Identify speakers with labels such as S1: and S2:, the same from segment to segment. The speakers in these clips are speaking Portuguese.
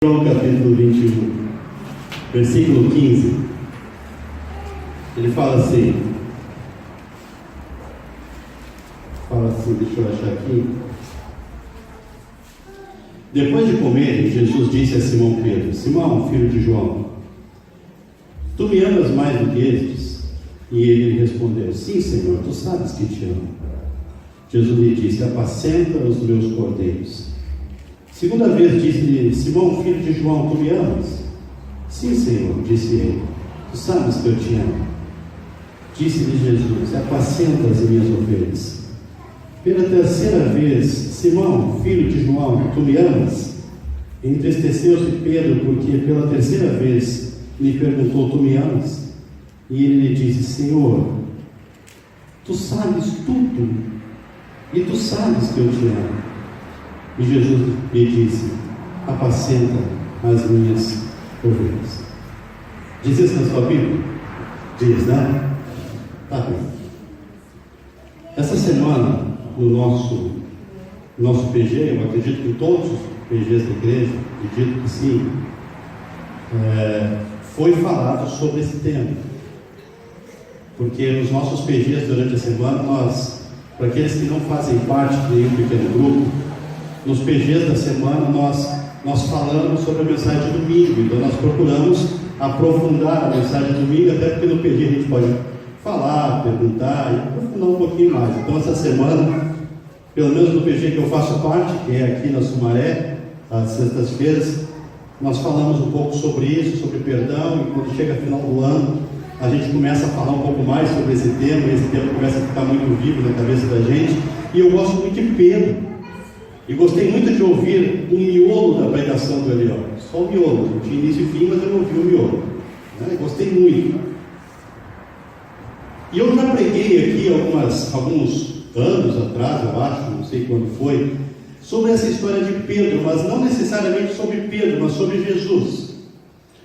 S1: João capítulo 21, versículo 15, ele fala assim, deixa eu achar aqui. Depois de comer, Jesus disse a Simão Pedro: Simão, filho de João, tu me amas mais do que estes? E ele lhe respondeu: sim, Senhor, tu sabes que te amo. Jesus lhe disse: apacenta os meus cordeiros. Segunda vez disse-lhe: Simão, filho de João, tu me amas? Sim, Senhor, disse ele, tu sabes que eu te amo. Disse-lhe Jesus: apacenta as minhas ovelhas. Pela terceira vez: Simão, filho de João, tu me amas? Entristeceu-se Pedro, porque pela terceira vez lhe perguntou: tu me amas? E ele lhe disse: Senhor, tu sabes tudo, e tu sabes que eu te amo. E Jesus lhe disse: apacenta as minhas ovelhas. Diz isso na sua Bíblia? Diz, né? Tá bem. Essa semana, no nosso PG, eu acredito que todos os PGs da igreja, acredito que sim, foi falado sobre esse tema. Porque nos nossos PGs durante a semana, para aqueles que não fazem parte de nenhum pequeno grupo, nos PGs da semana nós falamos sobre a mensagem de domingo. Então nós procuramos aprofundar a mensagem de domingo, até porque no PG a gente pode falar, perguntar e aprofundar um pouquinho mais. Então essa semana, pelo menos no PG que eu faço parte, que é aqui na Sumaré, às sextas-feiras, nós falamos um pouco sobre isso, sobre perdão, e quando chega final do ano, a gente começa a falar um pouco mais sobre esse tema, e esse tema começa a ficar muito vivo na cabeça da gente. E eu gosto muito de Pedro. E gostei muito de ouvir o miolo da pregação do Eliel. Só o miolo, não tinha início e fim, mas eu ouvi o miolo. Gostei muito. E eu já preguei aqui alguns anos atrás, eu acho, não sei quando foi, sobre essa história de Pedro, mas não necessariamente sobre Pedro, mas sobre Jesus.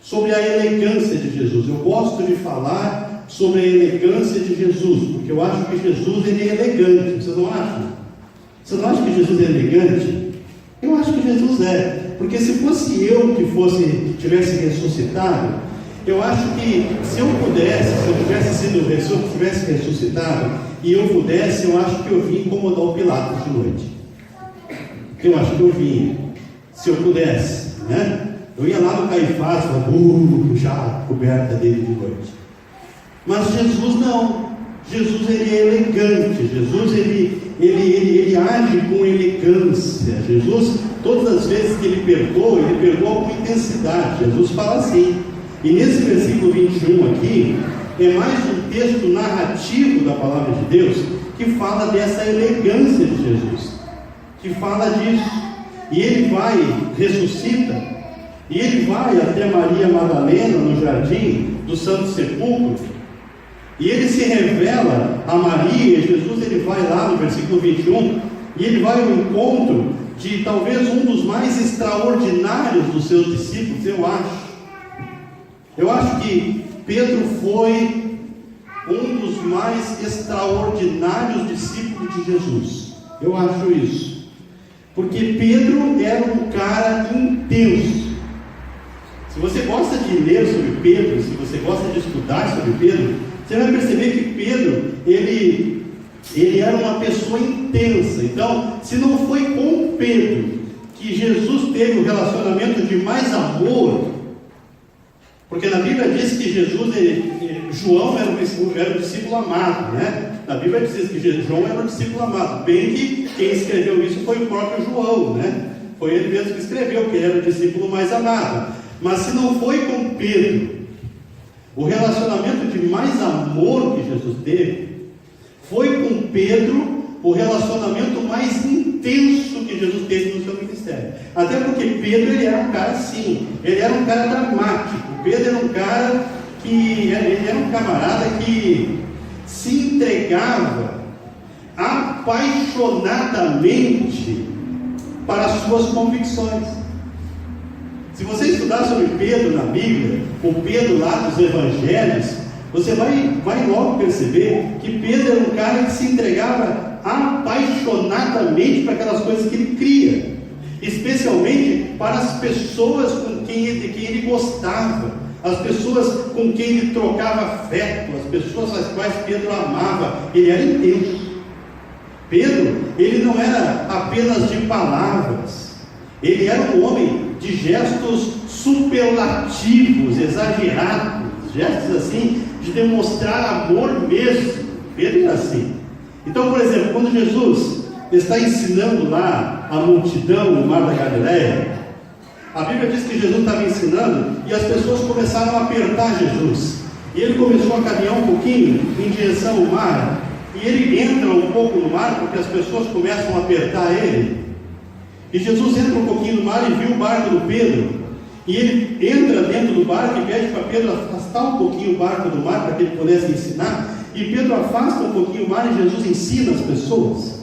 S1: Sobre a elegância de Jesus. Eu gosto de falar sobre a elegância de Jesus, porque eu acho que Jesus ele é elegante. Vocês não acham? Você não acha que Jesus é elegante? Eu acho que Jesus é. Porque se fosse eu que tivesse ressuscitado, eu acho que se eu tivesse ressuscitado e eu pudesse, eu acho que eu vim incomodar o Pilatos de noite. Eu acho que eu vinha, se eu pudesse, né? Eu ia lá no Caifás, puxar a coberta dele de noite. Mas Jesus não. Jesus ele é elegante. Jesus ele age com elegância. Jesus, todas as vezes que ele perdoa com intensidade. Jesus fala assim. E nesse versículo 21 aqui, é mais um texto narrativo da palavra de Deus, que fala dessa elegância de Jesus, que fala disso. E ele ressuscita, e ele vai até Maria Madalena, no jardim do Santo Sepulcro, e ele se revela a Maria. Jesus ele vai lá no versículo 21, e ele vai ao encontro de talvez um dos mais extraordinários dos seus discípulos. Eu acho que Pedro foi um dos mais extraordinários discípulos de Jesus. Eu acho isso, porque Pedro era um cara intenso. Se você gosta de ler sobre Pedro, se você gosta de estudar sobre Pedro, você vai perceber que Pedro, ele era uma pessoa intensa. Então, se não foi com Pedro que Jesus teve um relacionamento de mais amor, porque na Bíblia diz que João era o discípulo amado, né? Na Bíblia diz que João era o discípulo amado, bem que quem escreveu isso foi o próprio João, né? Foi ele mesmo que escreveu, que ele era o discípulo mais amado. Mas se não foi com Pedro, o relacionamento de mais amor que Jesus teve, foi com Pedro o relacionamento mais intenso que Jesus teve no seu ministério. Até porque Pedro ele era um cara assim, ele era um cara dramático. Pedro era um cara ele era um camarada que se entregava apaixonadamente para as suas convicções. Se você estudar sobre Pedro na Bíblia, o Pedro lá dos Evangelhos, você vai logo perceber que Pedro era um cara que se entregava apaixonadamente para aquelas coisas que ele cria. especialmente para as pessoas com quem ele gostava, as pessoas com quem ele trocava afeto, as pessoas às quais Pedro amava. Ele era intenso. Pedro, ele não era apenas de palavras, ele era um homem de gestos superlativos, exagerados, gestos assim, de demonstrar amor mesmo. Pedro era assim. Então, por exemplo, quando Jesus está ensinando lá a multidão no Mar da Galileia, a Bíblia diz que Jesus estava ensinando e as pessoas começaram a apertar Jesus. E ele começou a caminhar um pouquinho em direção ao mar. E ele entra um pouco no mar, porque as pessoas começam a apertar ele. E Jesus entra um pouquinho no mar e viu o barco do Pedro. E ele entra dentro do barco e pede para Pedro afastar um pouquinho o barco do mar, para que ele pudesse ensinar. E Pedro afasta um pouquinho o mar e Jesus ensina as pessoas.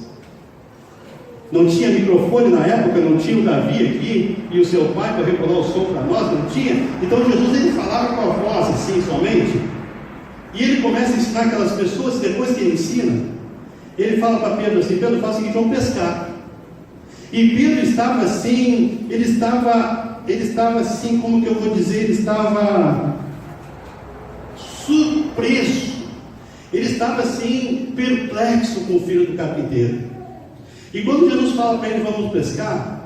S1: Não tinha microfone na época, não tinha o Davi aqui e o seu pai para recordar o som para nós, não tinha. Então Jesus, ele falava com a voz assim somente. E ele começa a ensinar aquelas pessoas. E depois que ele ensina, ele fala para Pedro assim: Pedro, faz o seguinte, vamos pescar. E Pedro estava assim, ele estava assim, como que eu vou dizer, ele estava surpreso, ele estava assim, perplexo com o filho do carpinteiro. E quando Jesus fala para ele, vamos pescar,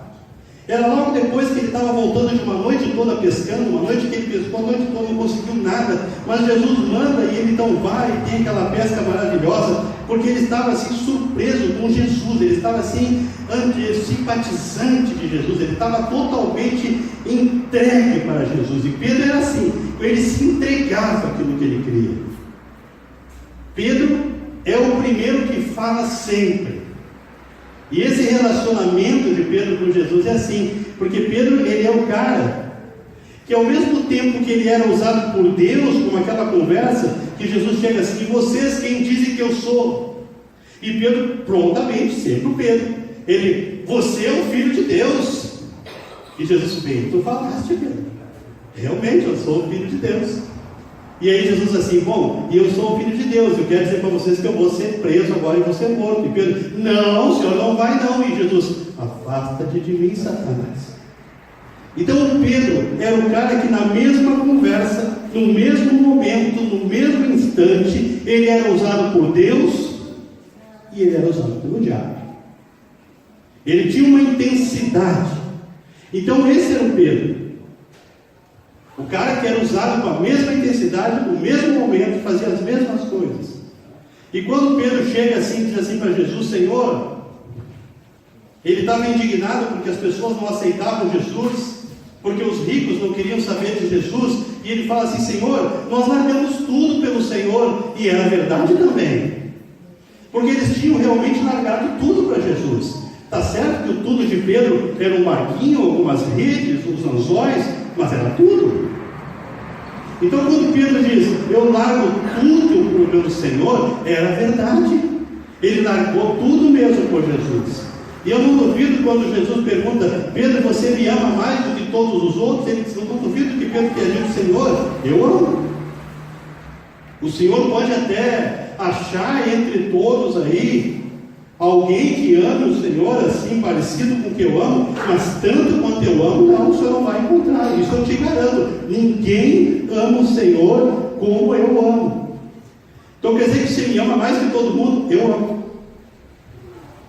S1: era logo depois que ele estava voltando de uma noite toda pescando, uma noite que ele pescou, a noite toda não conseguiu nada, mas Jesus manda e ele então vai e tem aquela pesca maravilhosa, porque ele estava assim surpreso com Jesus, ele estava assim simpatizante de Jesus, ele estava totalmente entregue para Jesus. E Pedro era assim, ele se entregava àquilo que ele queria. Pedro é o primeiro que fala sempre. E esse relacionamento de Pedro com Jesus é assim, porque Pedro, ele é o cara que ao mesmo tempo que ele era usado por Deus, como aquela conversa, que Jesus chega assim: e vocês quem dizem que eu sou? E Pedro, prontamente, sempre o Pedro, ele: você é o Filho de Deus. E Jesus: bem, tu falaste, Pedro, realmente eu sou o Filho de Deus. E aí Jesus assim: bom, e eu sou o Filho de Deus, eu quero dizer para vocês que eu vou ser preso agora e vou ser morto. E Pedro: não, o senhor não vai não. E Jesus: afasta-te de mim, Satanás. Então o Pedro era o cara que na mesma conversa, no mesmo momento, no mesmo instante, ele era usado por Deus e ele era usado pelo diabo. Ele tinha uma intensidade. Então esse era o Pedro, o cara que era usado com a mesma intensidade, no mesmo momento, fazia as mesmas coisas. E quando Pedro chega assim, diz assim para Jesus: Senhor, ele estava indignado porque as pessoas não aceitavam Jesus, porque os ricos não queriam saber de Jesus, e ele fala assim: Senhor, nós largamos tudo pelo Senhor. E era verdade também, porque eles tinham realmente largado tudo para Jesus. Está certo que o tudo de Pedro era um barquinho, algumas redes, uns anzóis, mas era tudo. Então quando Pedro diz: eu largo tudo para o meu Senhor, era verdade. Ele largou tudo mesmo por Jesus. E eu não duvido quando Jesus pergunta: Pedro, você me ama mais do que todos os outros? Ele diz: eu não duvido que Pedro tenha dito: Senhor, eu amo. O Senhor pode até achar entre todos aí alguém que ame o Senhor assim, parecido com o que eu amo, mas tanto quanto eu amo, não, o Senhor não vai encontrar. Isso eu te garanto. Ninguém ama o Senhor como eu amo. Então quer dizer que você me ama mais que todo mundo? Eu amo.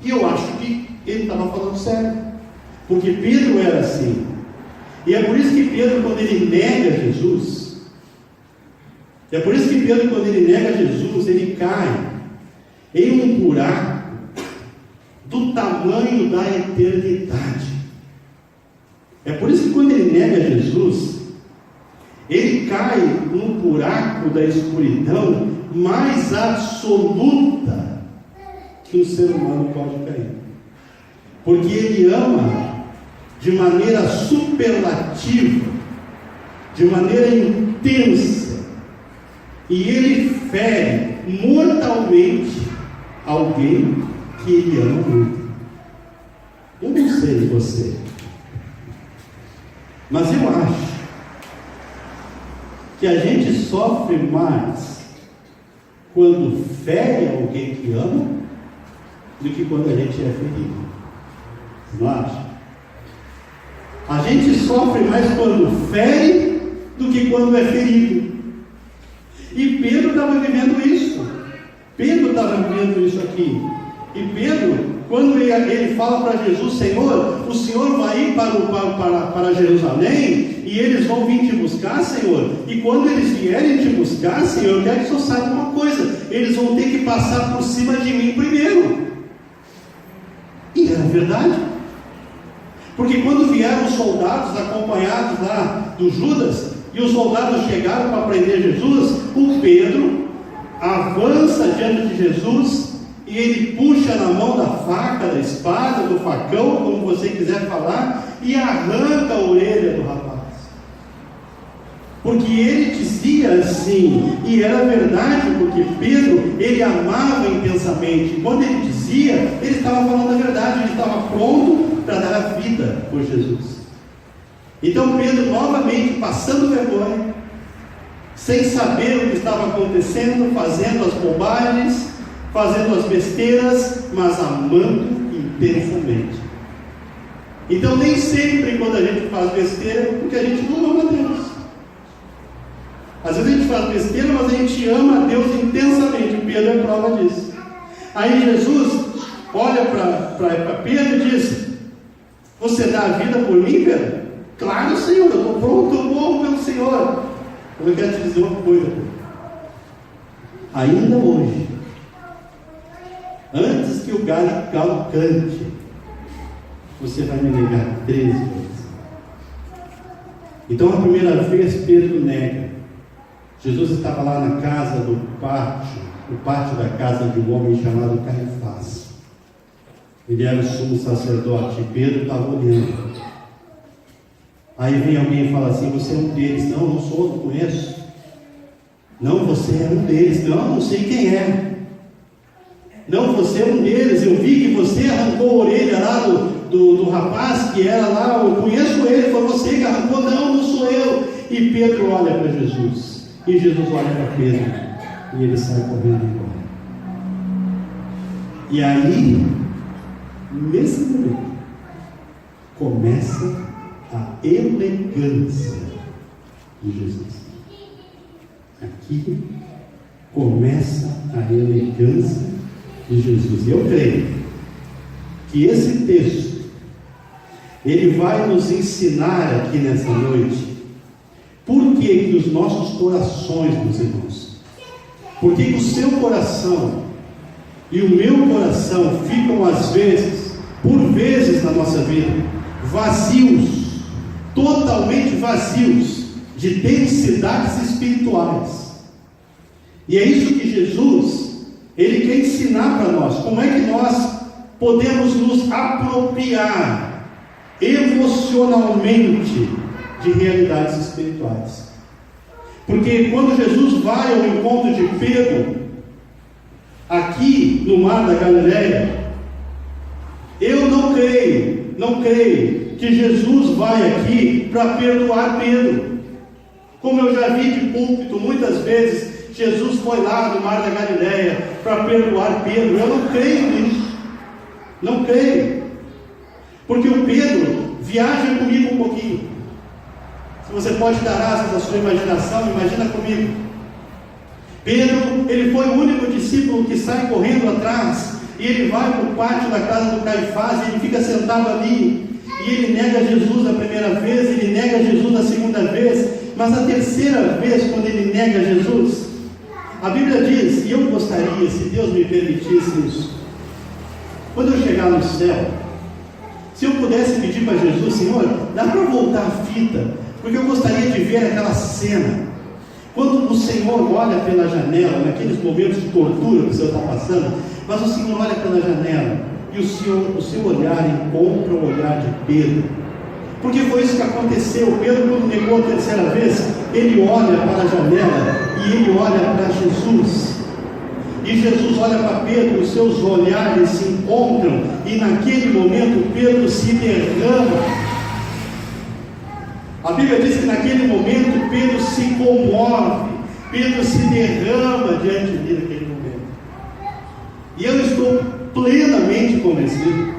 S1: E eu acho que ele estava falando sério, porque Pedro era assim. E é por isso que Pedro, quando ele nega Jesus, ele cai em um buraco do tamanho da eternidade. É por isso que quando ele nega Jesus, ele cai num buraco da escuridão mais absoluta que um ser humano pode cair. Porque ele ama de maneira superlativa, de maneira intensa, e ele fere mortalmente alguém que ele ama muito. Eu não sei de você, mas eu acho que a gente sofre mais quando fere alguém que ama do que quando a gente é ferido. Não acha? A gente sofre mais quando fere do que quando é ferido. E Pedro estava vivendo isso. Pedro estava vivendo isso aqui. E Pedro, quando ele fala para Jesus: Senhor, o Senhor vai ir para Jerusalém e eles vão vir te buscar, Senhor. E quando eles vierem te buscar, Senhor, eu quero que o Senhor saiba uma coisa: eles vão ter que passar por cima de mim primeiro. E era verdade. Porque quando vieram os soldados acompanhados lá do Judas, e os soldados chegaram para prender Jesus, o Pedro avança diante de Jesus e ele puxa na mão da faca, da espada, do facão, como você quiser falar, e arranca a orelha do rapaz. Porque ele dizia assim, e era verdade, porque Pedro, ele amava intensamente. Quando ele dizia, ele estava falando a verdade, ele estava pronto para dar a vida por Jesus. Então Pedro, novamente, passando vergonha, sem saber o que estava acontecendo, fazendo as bobagens, fazendo as besteiras, mas amando intensamente. Então nem sempre quando a gente faz besteira, porque a gente não ama Deus. Às vezes a gente faz besteira, mas a gente ama a Deus intensamente. Pedro é prova disso. Aí Jesus olha para Pedro e diz: você dá a vida por mim, Pedro? Claro, Senhor, eu estou pronto, eu morro pelo Senhor. Mas eu quero te dizer uma coisa: ainda hoje, antes que o galo cante, você vai me negar 3 vezes. Então a primeira vez Pedro nega. Jesus estava lá na casa do pátio, no pátio da casa de um homem chamado Caifás. Ele era o sumo sacerdote, e Pedro estava olhando. Aí vem alguém e fala assim: você é um deles. Não, não sou, não conheço. Não, você é um deles. Não sei quem é. Não, você é um deles. Eu vi que você arrancou a orelha lá do rapaz que era lá. Eu conheço ele, foi você que arrancou. Não sou eu. E Pedro olha para Jesus. E Jesus olha para Pedro e ele sai correndo embora. E aí, nesse momento, começa a elegância de Jesus. Aqui começa a elegância de Jesus. E eu creio que esse texto ele vai nos ensinar aqui nessa noite. Por que os nossos corações, meus irmãos, por que o seu coração e o meu coração ficam às vezes, por vezes na nossa vida, vazios, totalmente vazios de densidades espirituais? E é isso que Jesus, ele quer ensinar para nós, como é que nós podemos nos apropriar emocionalmente de realidades espirituais. Porque quando Jesus vai ao encontro de Pedro, aqui no mar da Galileia, eu não creio que Jesus vai aqui para perdoar Pedro. Como eu já vi de púlpito muitas vezes, Jesus foi lá no mar da Galileia para perdoar Pedro. Eu não creio nisso. Não creio. Porque o Pedro, viaja comigo um pouquinho. Se você pode dar asas à sua imaginação, imagina comigo. Pedro, ele foi o único discípulo que sai correndo atrás, e ele vai para o pátio da casa do Caifás, e ele fica sentado ali, e ele nega Jesus a primeira vez, ele nega Jesus a segunda vez, mas a terceira vez, quando ele nega Jesus, a Bíblia diz, e eu gostaria, se Deus me permitisse isso, quando eu chegar no céu, se eu pudesse pedir para Jesus: Senhor, dá para voltar a fita, porque eu gostaria de ver aquela cena, quando o Senhor olha pela janela, naqueles momentos de tortura que o Senhor está passando, mas o Senhor olha pela janela, e o seu olhar encontra o olhar de Pedro, porque foi isso que aconteceu. Pedro, quando negou a terceira vez, ele olha para a janela, e ele olha para Jesus, e Jesus olha para Pedro, os seus olhares se encontram, e naquele momento Pedro se derrama. A Bíblia diz que naquele momento Pedro se comove, Pedro se derrama diante dele naquele momento. E eu estou plenamente convencido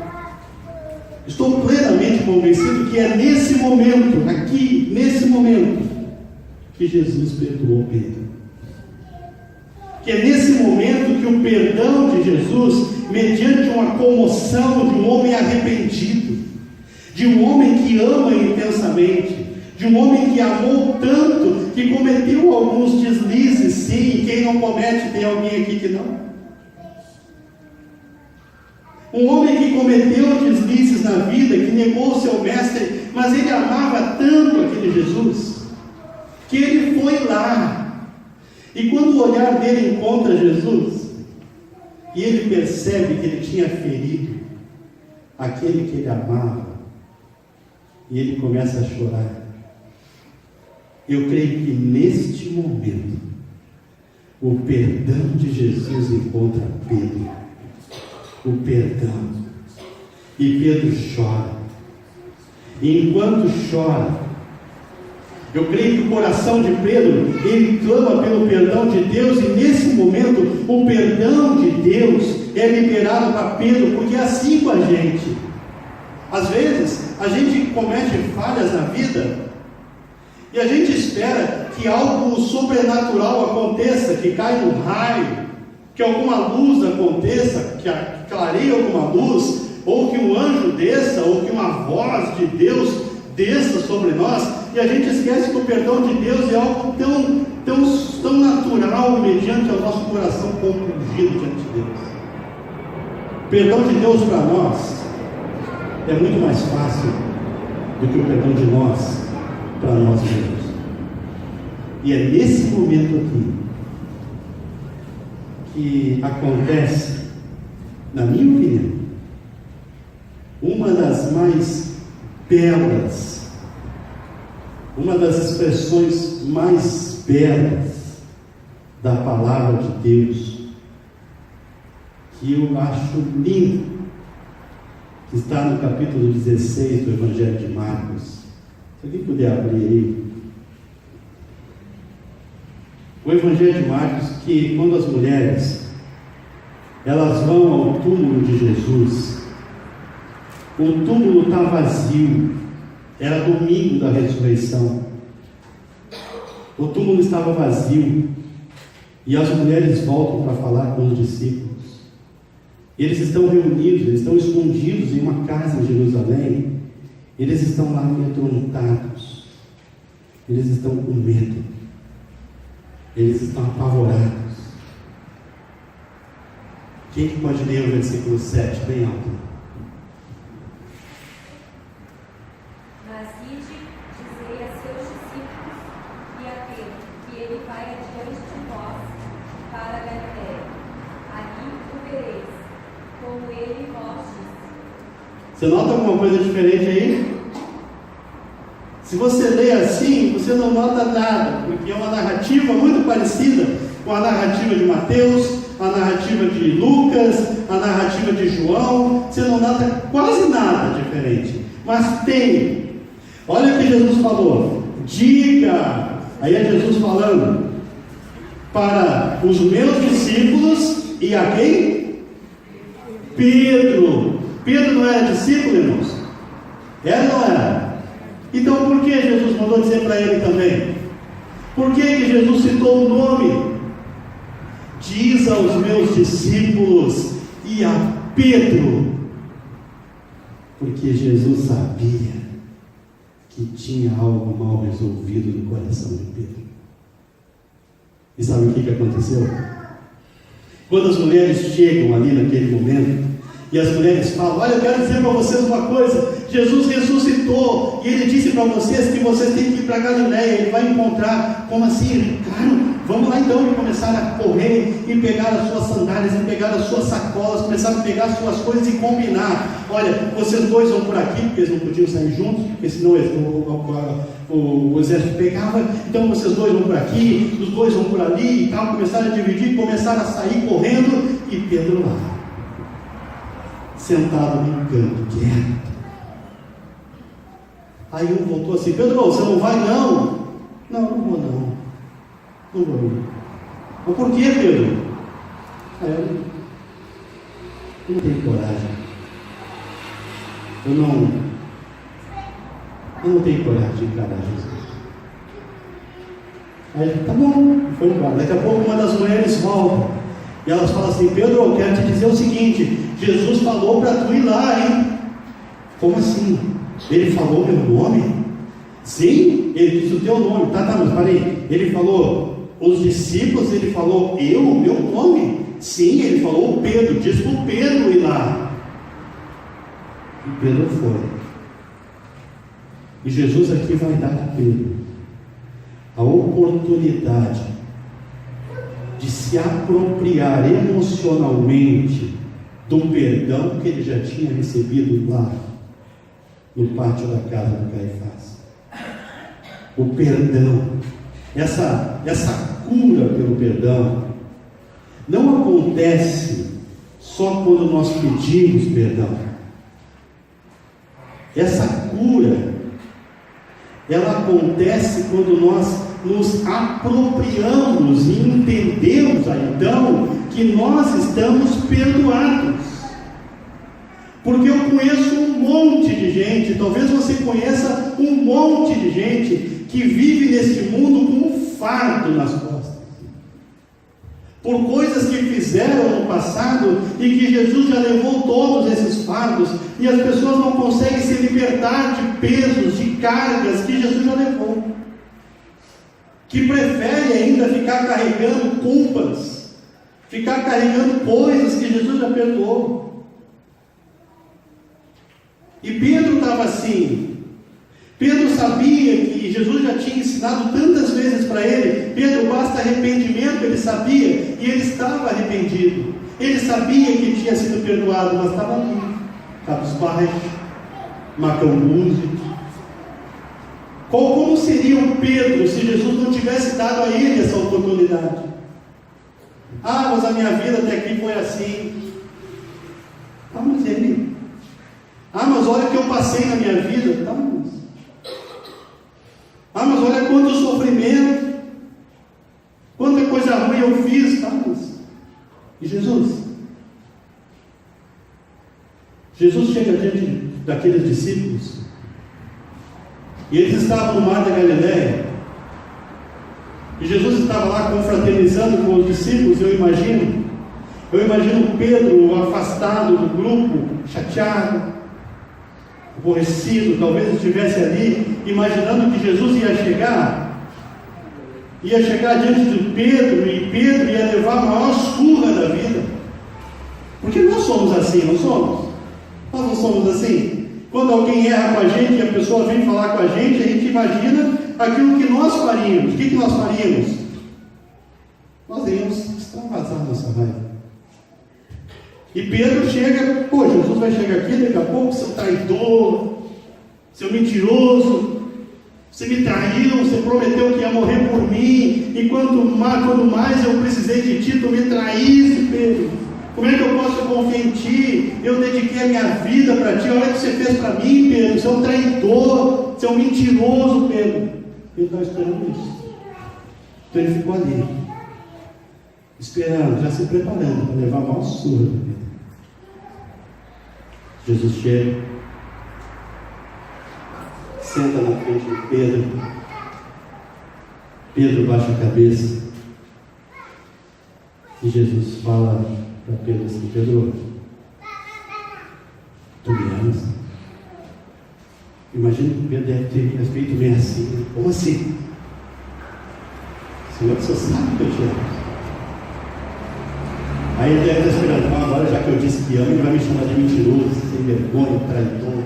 S1: Estou plenamente convencido que é nesse momento, aqui, nesse momento, que Jesus perdoou Pedro. Que é nesse momento que o perdão de Jesus, mediante uma comoção de um homem arrependido, de um homem que ama intensamente, de um homem que amou tanto, que cometeu alguns deslizes, sim, quem não comete, tem alguém aqui que não? Um homem que cometeu deslizes na vida, que negou o seu mestre, mas ele amava tanto aquele Jesus, que ele foi lá, e quando o olhar dele encontra Jesus, e ele percebe que ele tinha ferido aquele que ele amava, e ele começa a chorar. Eu creio que neste momento, o perdão de Jesus encontra Pedro. O perdão. E Pedro chora. E enquanto chora, eu creio que o coração de Pedro, ele clama pelo perdão de Deus, e nesse momento, o perdão de Deus é liberado para Pedro, porque é assim com a gente. Às vezes, a gente comete falhas na vida, e a gente espera que algo sobrenatural aconteça, que caia um raio, que alguma luz aconteça, que clareie alguma luz, ou que um anjo desça, ou que uma voz de Deus desça sobre nós, e a gente esquece que o perdão de Deus é algo tão natural, mediante ao nosso coração compungido diante de Deus. O perdão de Deus para nós é muito mais fácil do que o perdão de nós para nós mesmos. E é nesse momento aqui que acontece, na minha opinião, uma das mais belas, uma das expressões mais belas da palavra de Deus, que eu acho lindo, que está no capítulo 16 do Evangelho de Marcos. Se alguém puder abrir aí. O Evangelho de Marcos, que quando as mulheres elas vão ao túmulo de Jesus, o túmulo está vazio, era domingo da ressurreição, o túmulo estava vazio, e as mulheres voltam para falar com os discípulos. Eles estão reunidos, eles estão escondidos em uma casa em Jerusalém, eles estão lá amedrontados, eles estão com medo, eles estão apavorados. Quem que pode ler o versículo 7 bem alto?
S2: Mas ide, dizei a seus discípulos e a Pedro que ele vai adiante de vós para a Galiléia. Ali o vereis, como ele vos disse.
S1: Você nota alguma coisa diferente aí? Se você lê assim, você não nota nada, porque é uma narrativa muito parecida com a narrativa de Mateus, a narrativa de Lucas, a narrativa de João. Você não nota quase nada diferente, mas tem. Olha o que Jesus falou: diga, aí é Jesus falando para os meus discípulos e a quem? Pedro. Pedro não era discípulo, irmãos? Era ou não era? Então por que Jesus mandou dizer para ele também? Por que Jesus citou o nome? Diz aos meus discípulos e a Pedro, porque Jesus sabia que tinha algo mal resolvido no coração de Pedro. E sabe o que aconteceu? Quando as mulheres chegam ali naquele momento, e as mulheres falam: olha, eu quero dizer para vocês uma coisa, Jesus ressuscitou, e ele disse para vocês que vocês têm que ir para Galiléia, ele vai encontrar. Como assim? Claro, vamos lá então. E começaram a correr, e pegar as suas sandálias, e pegar as suas sacolas, começaram a pegar as suas coisas e combinar: olha, vocês dois vão por aqui, porque eles não podiam sair juntos, porque senão o exército pegava. Então vocês dois vão por aqui, os dois vão por ali e tal. Começaram a dividir, começaram a sair correndo, e Pedro lá, sentado num canto, quieto. Aí um voltou assim: Pedro, você não vai não? Não vou não. Não vou ir. Mas por que, Pedro? Eu não tenho coragem. Eu não tenho coragem de encarar Jesus. Aí ele, tá bom, foi embora. Daqui a pouco uma das mulheres volta. E elas falam assim: Pedro, eu quero te dizer o seguinte: Jesus falou para tu ir lá, hein? Como assim? Ele falou meu nome? Sim, ele disse o teu nome. Tá, mas parei. Ele falou os discípulos, ele falou meu nome? Sim, ele falou o Pedro, diz para o Pedro ir lá. E Pedro foi. E Jesus aqui vai dar a Pedro a oportunidade de se apropriar emocionalmente do perdão que ele já tinha recebido lá no pátio da casa do Caifás. O perdão, essa cura pelo perdão, não acontece só quando nós pedimos perdão. Essa cura, ela acontece quando nós nos apropriamos e entendemos então que nós estamos perdoados. Porque eu conheço um monte de gente, talvez você conheça um monte de gente que vive neste mundo com um fardo nas costas, por coisas que fizeram no passado e que Jesus já levou todos esses fardos, e as pessoas não conseguem se libertar de pesos, de cargas que Jesus já levou, que prefere ainda ficar carregando culpas, ficar carregando coisas que Jesus já perdoou. E Pedro estava assim. Pedro sabia que Jesus já tinha ensinado tantas vezes para ele: Pedro, basta arrependimento. Ele sabia, e ele estava arrependido. Ele sabia que tinha sido perdoado, mas estava ali, cabisbaixo, macambúzio. Como seria o Pedro se Jesus não tivesse dado a ele essa oportunidade? Ah, mas a minha vida até aqui foi assim. Ah, mas ele... Ah, mas olha o que eu passei na minha vida. Tá, mas olha quanto sofrimento, quanta coisa ruim eu fiz. Tá, mas... E Jesus? Jesus chega diante daqueles discípulos, e eles estavam no mar da Galileia, e Jesus estava lá confraternizando com os discípulos. Eu imagino Pedro afastado do grupo, chateado, aborrecido, talvez estivesse ali imaginando que Jesus ia chegar diante de Pedro, e Pedro ia levar a maior surra da vida, porque nós somos assim, não somos? Nós não somos assim? Quando alguém erra com a gente e a pessoa vem falar com a gente imagina aquilo que nós faríamos. O que nós faríamos? Nós iríamos extravasar nossa raiva. E Pedro chega, Jesus vai chegar aqui daqui a pouco, seu traidor, seu mentiroso, você me traiu, você prometeu que ia morrer por mim, e quando mais eu precisei de ti, tu me traíste, Pedro. Como é que eu posso confiar em ti? Eu dediquei a minha vida para ti. Olha o que você fez para mim, Pedro. Você é um traidor, você é um mentiroso, Pedro. Ele estava esperando isso. Então ele ficou ali, esperando, já se preparando para levar a maior surra da vida. Jesus chega, senta na frente de Pedro. Pedro baixa a cabeça, e Jesus fala para Pedro assim: Pedro, tu me amas? Imagina que Pedro deve ter feito bem assim. Como assim? Senhor, você sabe que eu te amo. Aí ele deve estar esperando: agora já que eu disse que amo, ele vai me chamar de mentiroso, sem vergonha, traidor.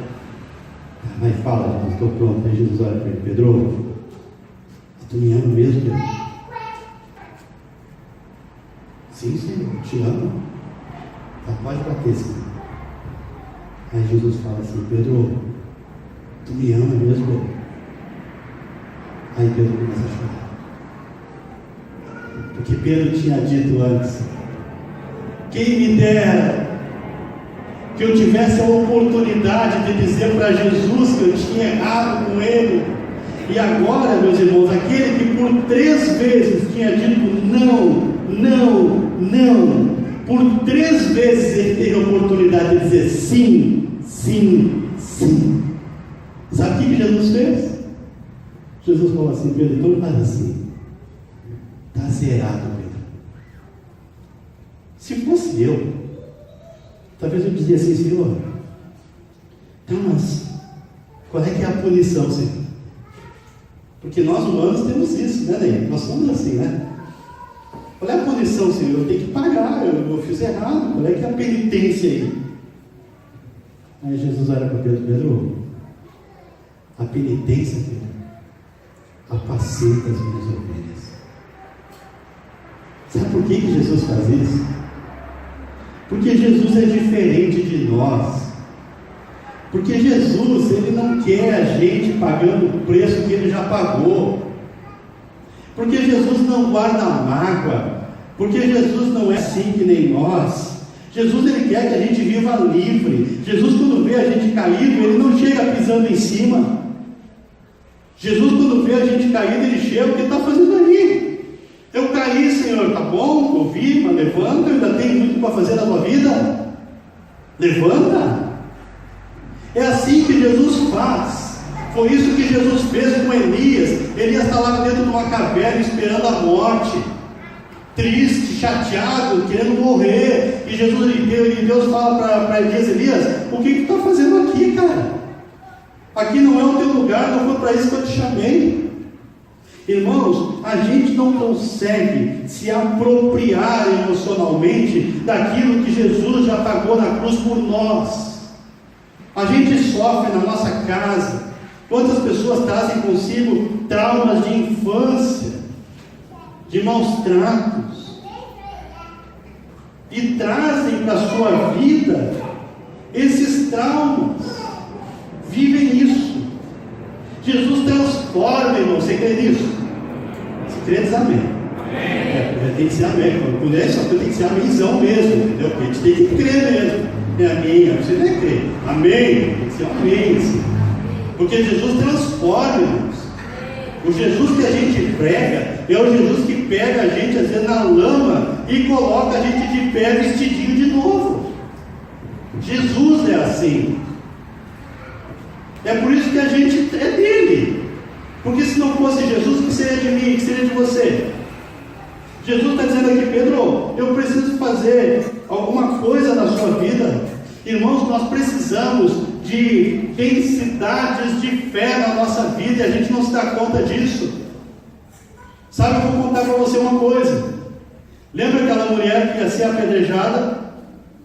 S1: Mas fala, eu estou pronto. Aí Jesus olha para ele: Pedro, tu me ama mesmo, Pedro? Sim, Senhor, eu te amo. Tá, pode bater, Senhor. Aí Jesus fala assim: Pedro, tu me ama mesmo, Pedro? Aí Pedro começa a chorar, porque Pedro tinha dito antes: quem me dera que eu tivesse a oportunidade de dizer para Jesus que eu tinha errado com ele. E agora, meus irmãos, aquele que por 3 vezes tinha dito não, por 3 vezes ele teve a oportunidade de dizer sim, sim, Sim. Sabe o que Jesus fez? Jesus falou assim: Pedro, não faz assim. Está zerado, Pedro. Se fosse eu, talvez eu dizia assim: Senhor, tá, mas qual é que é a punição, Senhor? Porque nós humanos temos isso, né, Ney? Nós somos assim, né? Qual é a punição, Senhor? Eu tenho que pagar, eu fiz errado. Qual é que é a penitência aí? Aí Jesus olha para Pedro: Pedro, a penitência, Pedro, apacenta as minhas ovelhas. Sabe por que Jesus faz isso? Porque Jesus é diferente de nós. Porque Jesus, Ele não quer a gente pagando o preço que Ele já pagou. Porque Jesus não guarda mágoa. Porque Jesus não é assim que nem nós. Jesus, Ele quer que a gente viva livre. Jesus, quando vê a gente caído, Ele não chega pisando em cima. Jesus, quando vê a gente caído, Ele chega: o que está fazendo aí? Eu caí, Senhor, tá bom, eu vi, mas levanta, eu ainda tenho muito para fazer na tua vida. Levanta. É assim que Jesus faz. Foi isso que Jesus fez com Elias. Elias está lá dentro de uma caverna esperando a morte, triste, chateado, querendo morrer. E Deus fala para Elias: Elias, o que tu está fazendo aqui, cara? Aqui não é o teu lugar, não foi para isso que eu te chamei. Irmãos, a gente não consegue se apropriar emocionalmente daquilo que Jesus já pagou na cruz por nós. A gente sofre na nossa casa. Quantas pessoas trazem consigo traumas de infância, de maus tratos, e trazem para a sua vida esses traumas, vivem isso. Jesus transforma, irmão. Você crê nisso? Se crê, diz amém. Tem que ser amém. Quando puder, só tem que ser amenzão mesmo, entendeu? Porque a gente tem que crer mesmo. É amém, você não é crer. Amém, tem que ser amém, assim. Porque Jesus transforma, irmãos. O Jesus que a gente prega é o Jesus que pega a gente, às vezes, na lama e coloca a gente de pé vestidinho de novo. Jesus é assim. É por isso que a gente é dele. Porque se não fosse Jesus, que seria de mim, que seria de você? Jesus está dizendo aqui: Pedro, eu preciso fazer alguma coisa na sua vida. Irmãos, nós precisamos de intensidades de fé na nossa vida, e a gente não se dá conta disso. Sabe, eu vou contar para você uma coisa. Lembra aquela mulher que ia ser apedrejada,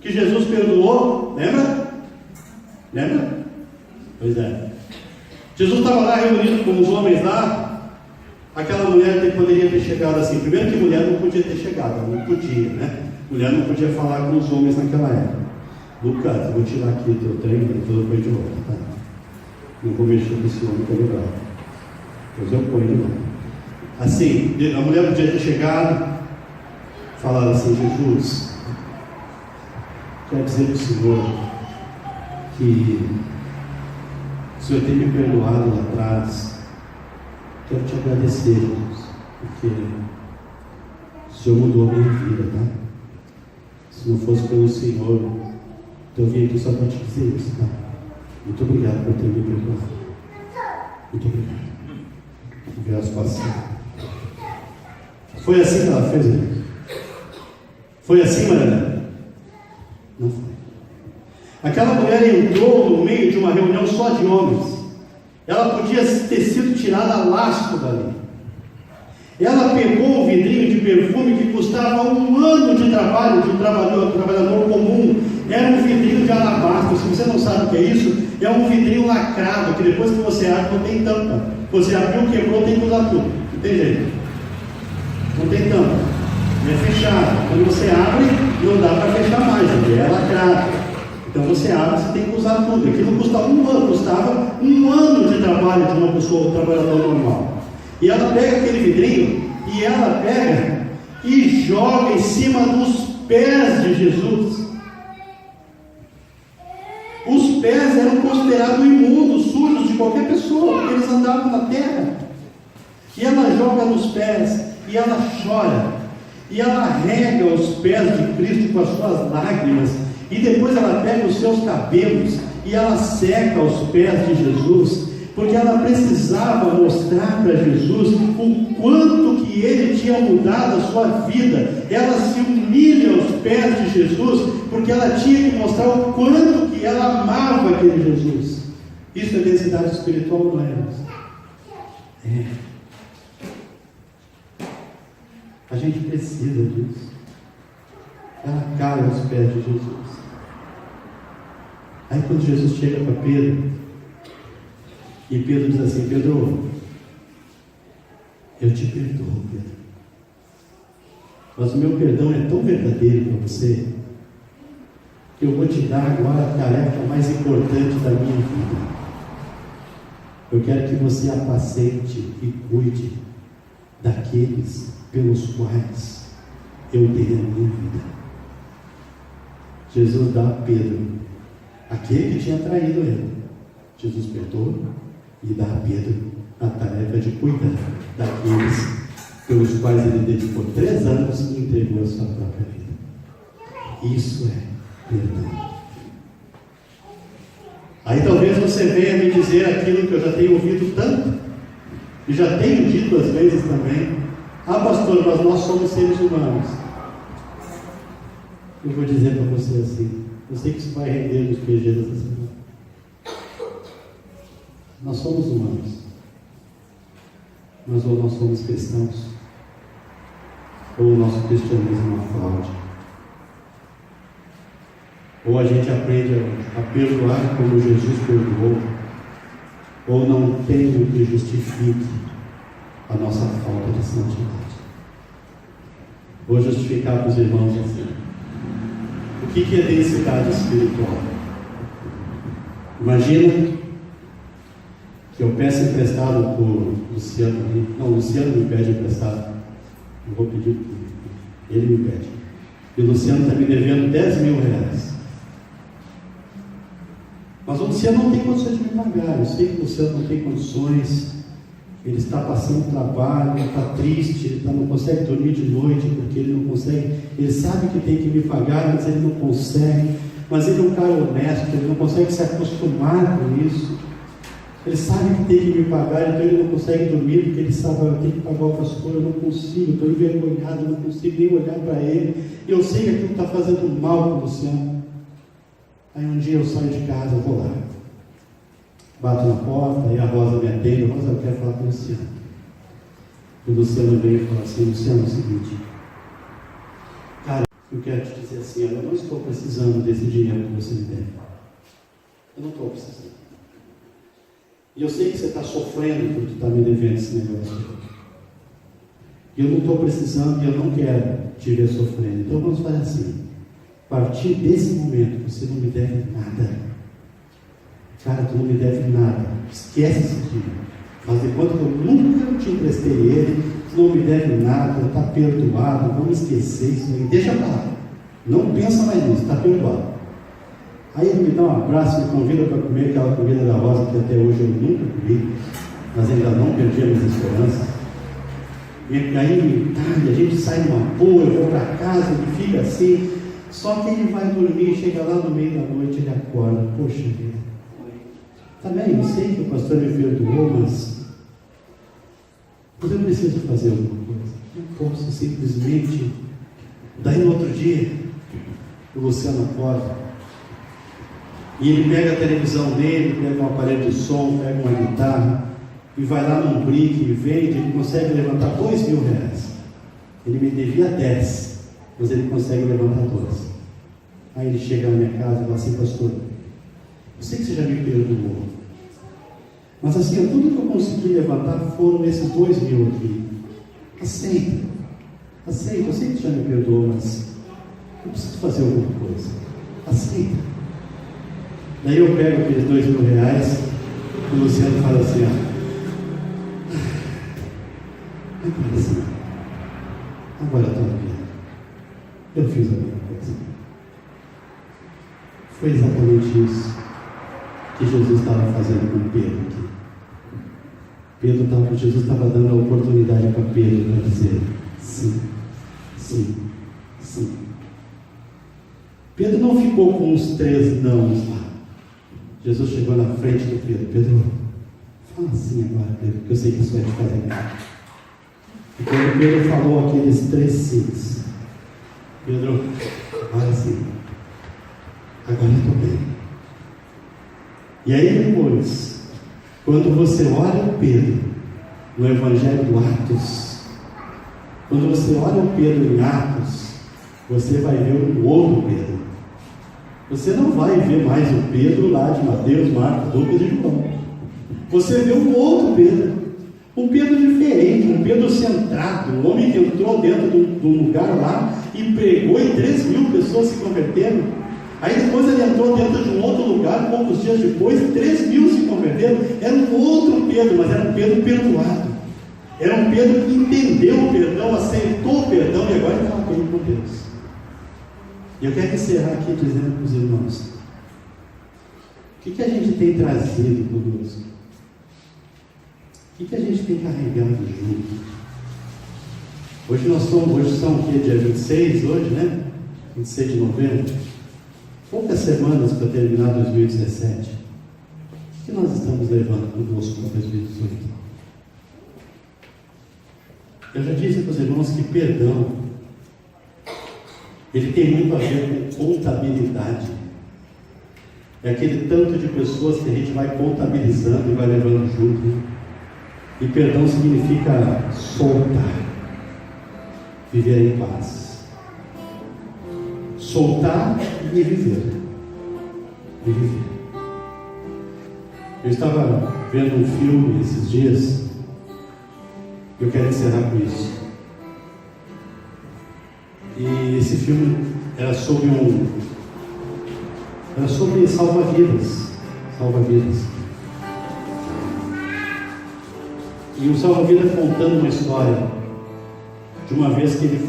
S1: que Jesus perdoou? Lembra? Pois é. Jesus estava lá reunido com os homens lá. Aquela mulher que poderia ter chegado assim. Primeiro que mulher não podia ter chegado, não podia, né? Mulher não podia falar com os homens naquela época. Lucas, eu vou tirar aqui o teu trem e tudo foi de volta, tá? Não vou mexer com esse homem que é legal. Depois eu ponho de novo. Assim, a mulher podia ter chegado, falado assim: Jesus, quero dizer para o Senhor que o Senhor tem me perdoado lá atrás. Quero te agradecer, Jesus, porque o Senhor mudou a minha vida, tá? Se não fosse pelo Senhor, eu vim aqui só para te dizer isso, tá? Muito obrigado por ter me perdoado. Muito obrigado. Verso passado. Foi assim que ela fez, né? Foi assim, Maria? Não foi. Aquela mulher entrou no meio de uma reunião só de homens. Ela podia ter sido tirada a lasco dali. Ela pegou um vidrinho de perfume que custava 1 ano de trabalho de um trabalhador comum. Era um vidrinho de alabastro. Se você não sabe o que é isso, é um vidrinho lacrado, que depois que você abre não tem tampa. Você abriu, quebrou, tem que usar tudo. Não tem jeito. Não tem tampa. É fechado. Quando você abre, não dá para fechar mais. Ele é lacrado. Então você abre, você tem que usar tudo. Aquilo custava 1 ano, custava 1 ano de trabalho de uma pessoa, um trabalhador normal. E ela pega aquele vidrinho, e ela pega e joga em cima dos pés de Jesus. Os pés eram considerados imundos, sujos de qualquer pessoa, porque eles andavam na terra. E ela joga nos pés, e ela chora, e ela rega os pés de Cristo com as suas lágrimas, E depois ela pega os seus cabelos e ela seca os pés de Jesus, porque ela precisava mostrar para Jesus o quanto que ele tinha mudado a sua vida. Ela se humilha aos pés de Jesus, porque ela tinha que mostrar o quanto que ela amava aquele Jesus. Isso é densidade espiritual, não é? É. A gente precisa disso. Ela cai aos pés de Jesus. Aí quando Jesus chega para Pedro, e Pedro diz assim: Pedro, eu te perdoo, Pedro, mas o meu perdão é tão verdadeiro para você, que eu vou te dar agora a tarefa mais importante da minha vida. Eu quero que você apacente e cuide daqueles pelos quais eu dei a minha vida. Jesus dá a Pedro, aquele que tinha traído ele, Jesus perdoa e dá a Pedro a tarefa de cuidar daqueles pelos quais ele dedicou 3 anos e entregou a sua própria vida. Isso é perdão. Aí talvez você venha me dizer aquilo que eu já tenho ouvido tanto, e já tenho dito às vezes também: ah, pastor, mas nós somos seres humanos. Eu vou dizer para você assim, eu sei que isso vai render nos PG dessa semana. Nós somos humanos, mas ou nós somos cristãos, ou o nosso cristianismo é uma fraude. Ou a gente aprende a perdoar como Jesus perdoou, ou não tem o que justifique a nossa falta de santidade. Vou justificar para os irmãos assim. O que é densidade espiritual? Imagina que eu peço emprestado por Luciano. Não, o Luciano me pede emprestado. Eu vou pedir, ele me pede. E o Luciano está me devendo 10 mil reais. Mas o Luciano não tem condições de me pagar. Eu sei que o Luciano não tem condições. Ele está passando trabalho, ele está triste, ele não consegue dormir de noite, porque ele não consegue. Ele sabe que tem que me pagar, mas ele não consegue. Mas ele é um cara honesto, ele não consegue se acostumar com isso. Ele sabe que tem que me pagar, então ele não consegue dormir, porque ele sabe que eu tenho que pagar outras coisas. Eu não consigo, estou envergonhado, eu não consigo nem olhar para ele. Eu sei que aquilo está fazendo mal para o Luciano. Aí um dia eu saio de casa, eu vou lá, bato na porta, aí a Rosa me atende. Rosa, eu quero falar com o Luciano. O Luciano veio e falou assim: Luciano, é o seguinte, cara, eu quero te dizer assim, eu não estou precisando desse dinheiro que você me deve. Eu não estou precisando. E eu sei que você está sofrendo porque está me devendo esse negócio. E eu não estou precisando e eu não quero te ver sofrendo. Então vamos fazer assim: a partir desse momento você não me deve nada. Cara, tu não me deve nada. Esquece esse dinheiro. Mas enquanto eu nunca te emprestei ele, tu não me deve nada, está perdoado, vamos esquecer isso aí. Deixa pra lá. Não pensa mais nisso, está perdoado. Aí ele me dá um abraço, me convida para comer aquela comida da Rosa que até hoje eu nunca comi, mas ainda não perdi as minhas esperanças. E aí a gente sai numa boa, eu vou para casa, ele fica assim. Só que ele vai dormir, chega lá no meio da noite, ele acorda. Poxa vida. Tá bem, eu sei que o pastor me perdoou, mas eu preciso fazer alguma coisa. Não posso simplesmente. Daí no outro dia, o Luciano acorda. E ele pega a televisão dele, pega um aparelho de som, pega uma guitarra e vai lá num brick e vende. Ele consegue levantar 2 mil reais. Ele me devia 10, mas ele consegue levantar 2. Aí ele chega na minha casa e fala assim: pastor, eu sei que você já me perdoou, mas assim, tudo que eu consegui levantar foram esses 2 mil aqui. Aceita, eu sei que você já me perdoou, mas eu preciso fazer alguma coisa. Aceita. Daí eu pego aqueles 2 mil reais e o Luciano fala assim: agora eu estou vendo. Eu fiz alguma coisa. Foi exatamente isso que Jesus estava fazendo com Pedro aqui. Jesus estava dando a oportunidade para Pedro para dizer: sim, sim, sim. Pedro não ficou com os 3 nãos lá. Jesus chegou na frente do Pedro. Pedro, fala assim agora, Pedro, que eu sei que isso vai te fazer bem. E quando Pedro falou aqueles 3 sims, Pedro, agora sim, agora eu estou bem. E aí depois, quando você olha o Pedro no Evangelho do Atos, quando você olha o Pedro em Atos, você vai ver um outro Pedro. Você não vai ver mais o Pedro lá de Mateus, Marcos, Lucas e João. Você vê um outro Pedro. Um Pedro diferente, um Pedro centrado, um homem que entrou dentro de um lugar lá e pregou e 3.000 pessoas se converteram. Aí depois ele entrou dentro de um outro lugar, poucos dias depois, 3.000 se converteram. Era um outro Pedro, mas era um Pedro perdoado. Era um Pedro que entendeu o perdão, aceitou o perdão e agora está bem com Deus. E eu quero encerrar aqui dizendo para os irmãos: o que a gente tem trazido conosco? O que a gente tem carregado junto? Hoje são o quê? Dia 26, hoje, né? 26 de novembro. Poucas semanas para terminar 2017. O que nós estamos levando conosco para 2018? Eu já disse para os irmãos que perdão, ele tem muito a ver com contabilidade. É aquele tanto de pessoas que a gente vai contabilizando e vai levando junto. E perdão significa soltar, viver em paz. Soltar e viver. E viver. Eu estava vendo um filme esses dias. Eu quero encerrar com isso. E esse filme era sobre salva-vidas. Salva-vidas. E o salva-vidas contando uma história de uma vez que ele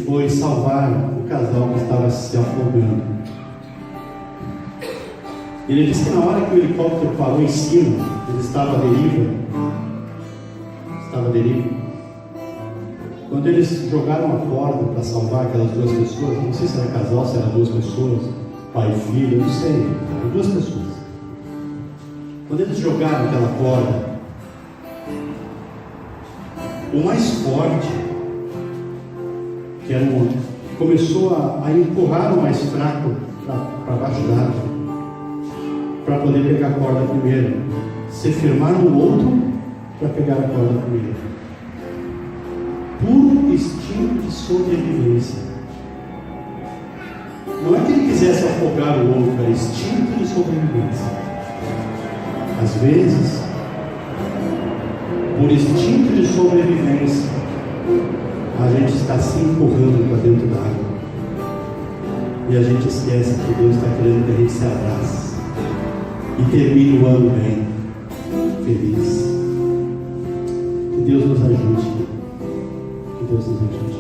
S1: foi salvar o casal que estava se afogando. Ele disse que na hora que o helicóptero parou em cima, ele estava à deriva. Quando eles jogaram a corda para salvar aquelas 2 pessoas, não sei se era casal, se eram 2 pessoas, pai e filho, não sei, eram 2 pessoas. Quando eles jogaram aquela corda, o mais forte, que era um, começou a empurrar o mais fraco para baixo d'água, para poder pegar a corda primeiro, se firmar no outro para pegar a corda primeiro. Puro instinto de sobrevivência. Não é que ele quisesse afogar o outro, era instinto de sobrevivência. Às vezes, por instinto de sobrevivência, a gente está se empurrando para dentro da água. E a gente esquece que Deus está querendo que a gente se abrace e termine o ano bem, feliz. Que Deus nos ajude. Que Deus nos ajude.